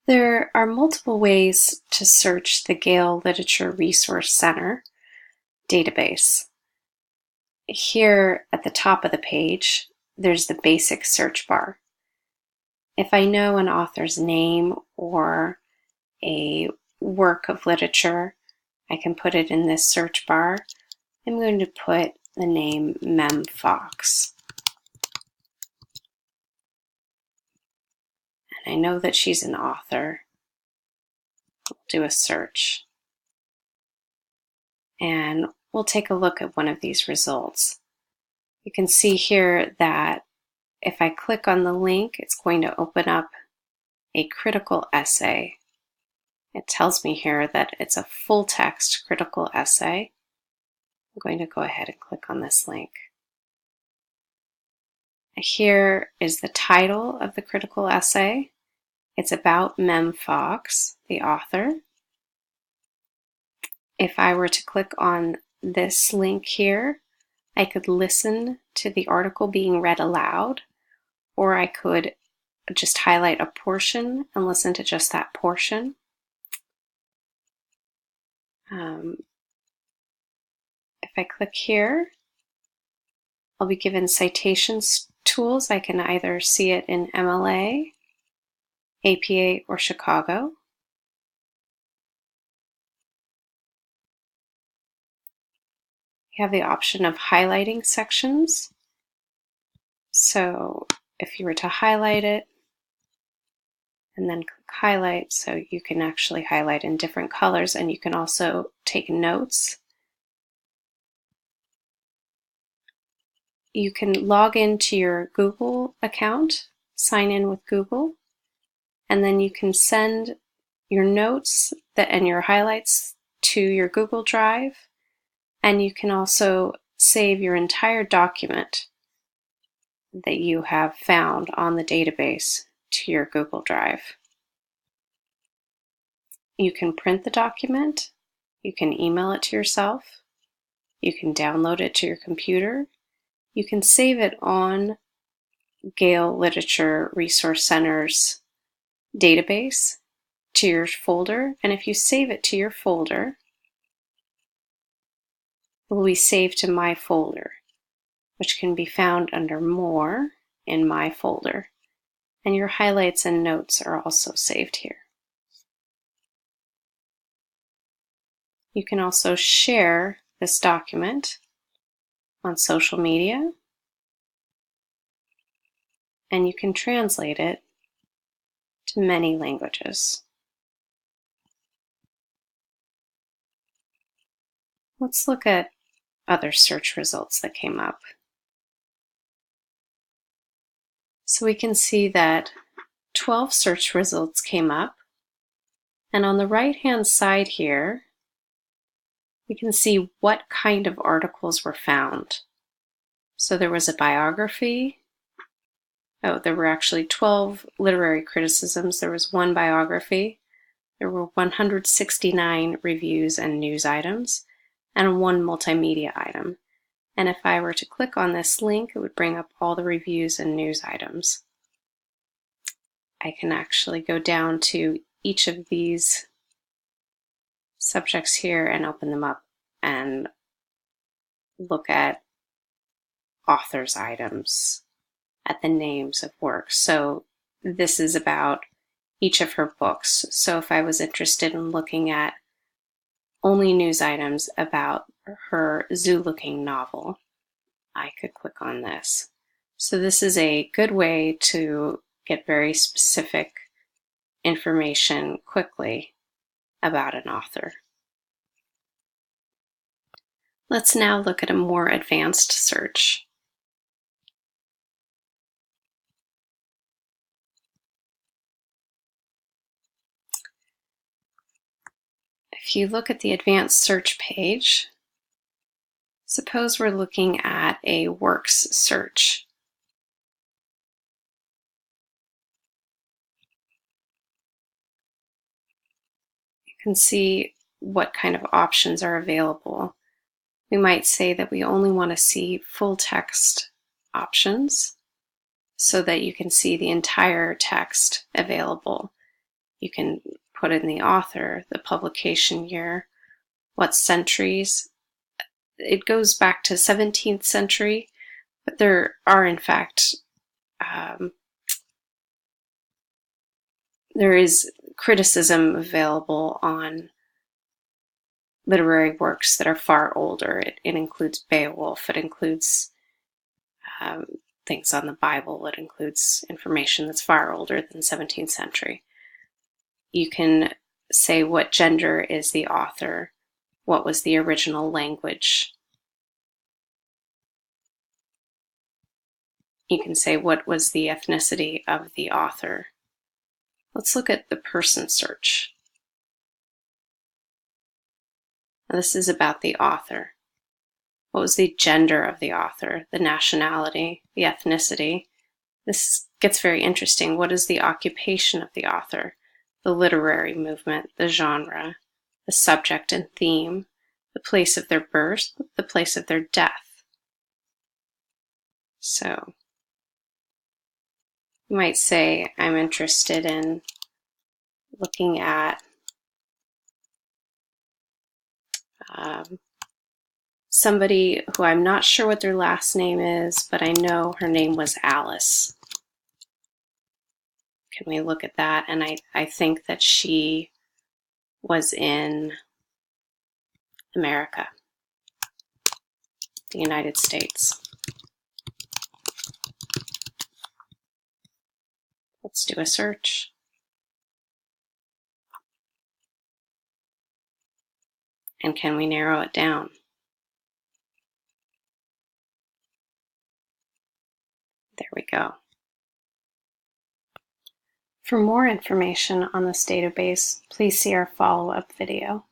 There are multiple ways to search the Gale Literature Resource Center database. Here at the top of the page, there's the basic search bar. If I know an author's name or a work of literature, I can put it in this search bar. I'm going to put the name Mem Fox. And I know that she's an author. I'll do a search. And we'll take a look at one of these results. You can see here that if I click on the link, it's going to open up a critical essay. It tells me here that it's a full text critical essay. I'm going to go ahead and click on this link. Here is the title of the critical essay. It's about Mem Fox, the author. If I were to click on this link here, I could listen to the article being read aloud, or I could just highlight a portion and listen to just that portion. If I click here, I'll be given citations tools. I can either see it in MLA, APA, or Chicago. You have the option of highlighting sections. So if you were to highlight it and then click highlight, so you can actually highlight in different colors, and you can also take notes. You can log into your Google account, sign in with Google, and then you can send your notes and your highlights to your Google Drive, and you can also save your entire document that you have found on the database to your Google Drive. You can print the document, you can email it to yourself, you can download it to your computer, you can save it on Gale Literature Resource Center's database to your folder, and if you save it to your folder, it will be saved to My Folder, which can be found under More in My Folder, and your highlights and notes are also saved here. You can also share this document on social media, and you can translate it to many languages. Let's look at other search results that came up. So we can see that 12 search results came up, and on the right-hand side here, we can see what kind of articles were found. So there was a biography. There were actually 12 literary criticisms. There was one biography. There were 169 reviews and news items, and one multimedia item. And if I were to click on this link, it would bring up all the reviews and news items. I can actually go down to each of these subjects here and open them up and look at authors' items, at the names of works. So this is about each of her books. So if I was interested in looking at only news items about her zoo-looking novel, I could click on this. So this is a good way to get very specific information quickly about an author. Let's now look at a more advanced search. If you look at the advanced search page, suppose we're looking at a works search. You can see what kind of options are available. We might say that we only want to see full text options so that you can see the entire text available. You can put in the author, the publication year, what centuries. It goes back to 17th century, but there are in fact there is criticism available on literary works that are far older. It includes Beowulf, it includes things on the Bible, it includes information that's far older than 17th century. You can say what gender is the author, what was the original language. You can say what was the ethnicity of the author. Let's look at the person search. Now, this is about the author. What was the gender of the author, the nationality, the ethnicity? This gets very interesting. What is the occupation of the author, the literary movement, the genre, the subject and theme, the place of their birth, the place of their death? So you might say, I'm interested in looking at somebody who I'm not sure what their last name is, but I know her name was Alice. Can we look at that? And I think that she was in America, the United States. Let's do a search. And can we narrow it down? There we go. For more information on this database, please see our follow-up video.